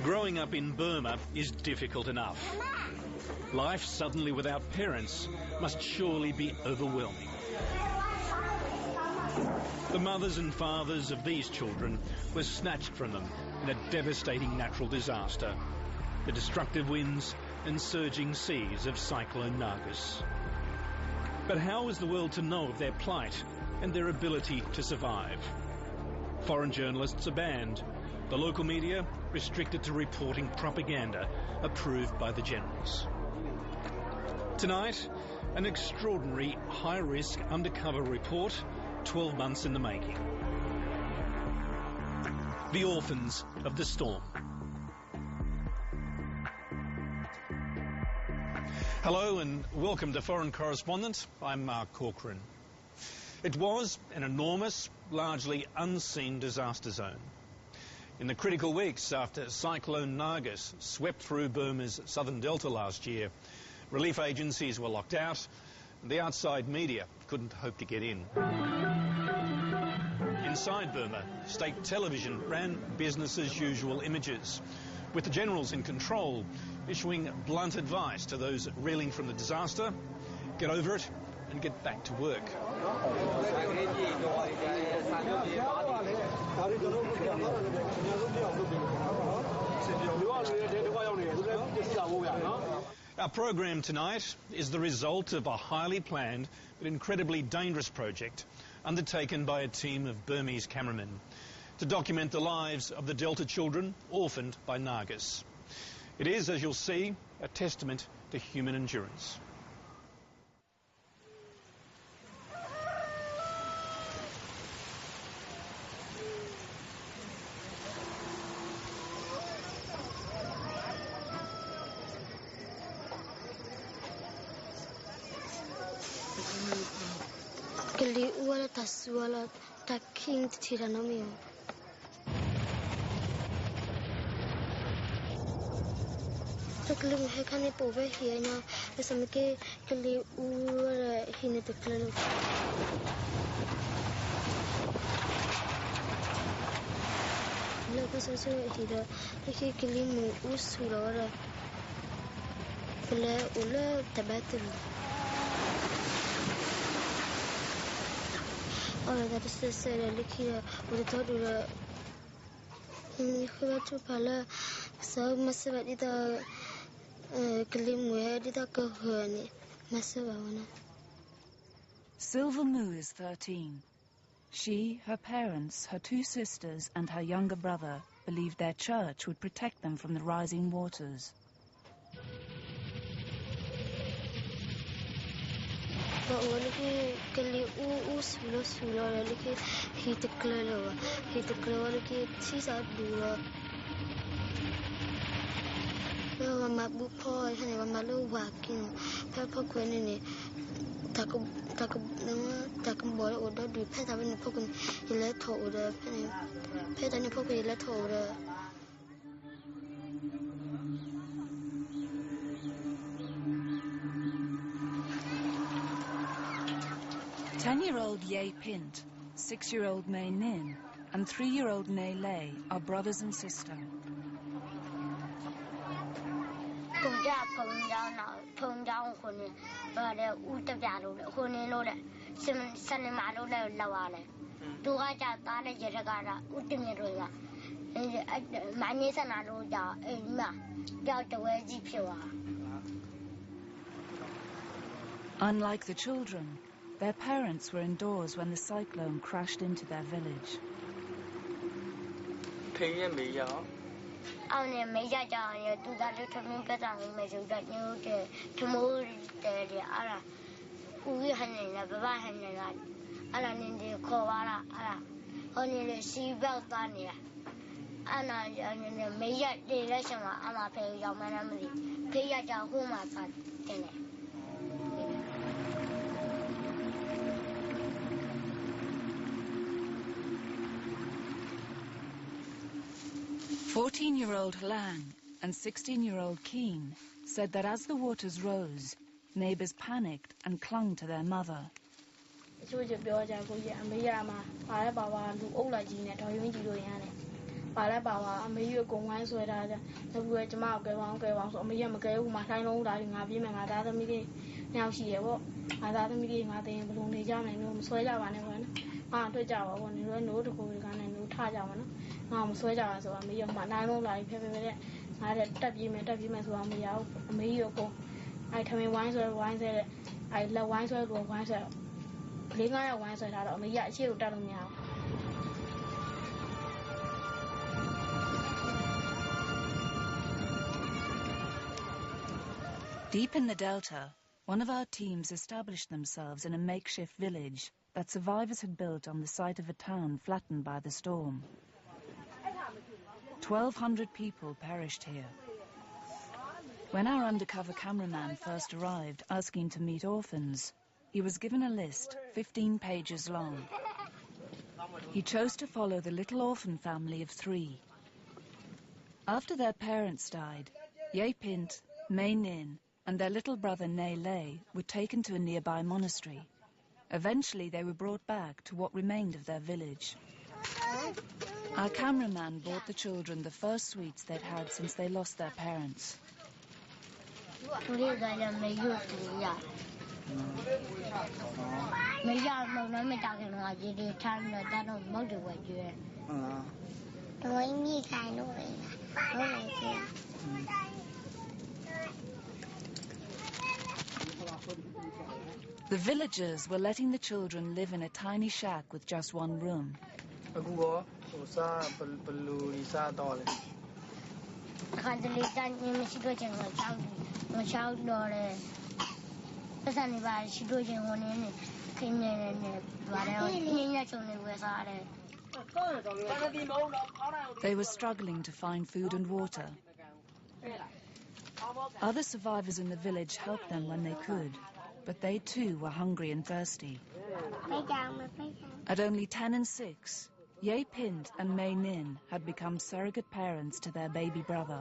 Growing up in Burma is difficult enough. Life suddenly without parents must surely be overwhelming. The mothers and fathers of these children were snatched from them in a devastating natural disaster, the destructive winds and surging seas of Cyclone Nargis. But how is the world to know of their plight and their ability to survive? Foreign journalists are banned, the local media restricted to reporting propaganda approved by the generals. Tonight, an extraordinary high-risk undercover report, 12 months in the making. The Orphans of the Storm. Hello and welcome to Foreign Correspondent. I'm Mark Corcoran. It was an enormous, largely unseen disaster zone. In the critical weeks after Cyclone Nargis swept through Burma's southern delta last year, relief agencies were locked out and the outside media couldn't hope to get in. Inside Burma, state television ran business as usual images, with the generals in control issuing blunt advice to those reeling from the disaster: get over it and get back to work. Our program tonight is the result of a highly planned but incredibly dangerous project undertaken by a team of Burmese cameramen to document the lives of the Delta children orphaned by Nargis. It is, as you'll see, a testament to human endurance. Silver Moo is 13. She, her parents, her two sisters and her younger brother believed their church would protect them from the rising waters. Ten-year-old Ye Pint, 6-year-old Mei Nin, and 3-year-old Nei Lei are brothers and sister. Unlike the children, their parents were indoors when the cyclone crashed into their village. "14-year-old Lang and 16-year-old Keen said that as the waters rose, neighbours panicked and clung to their mother. Pala Bawa, may you go one so that the word to Mark go on, so me and go, my time old, I have been my other meeting. Now she ever, another meeting, I think, only John and no Soja one. Ah, to Java, when you know to go and no Tajavan. Soja, so I may have my nine old life, I had W so I may out, may you go. I tell me wine so wine said, I love wine so go wine so. Playing on wine so that I may yet chill down me out. Deep in the delta, one of our teams established themselves in a makeshift village that survivors had built on the site of a town flattened by the storm. 1,200 people perished here. When our undercover cameraman first arrived asking to meet orphans, he was given a list 15 pages long. He chose to follow the little orphan family of 3. After their parents died, Ye Pint, Mei Nin, and their little brother Ne Lei were taken to a nearby monastery. Eventually they were brought back to what remained of their village. Our cameraman bought the children the first sweets they'd had since they lost their parents. The villagers were letting the children live in a tiny shack with just one room. They were struggling to find food and water. Other survivors in the village helped them when they could, but they too were hungry and thirsty. At only 10 and 6, Ye Pint and Mei Nin had become surrogate parents to their baby brother.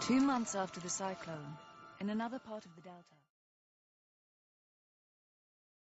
Two months after the cyclone, in another part of the delta.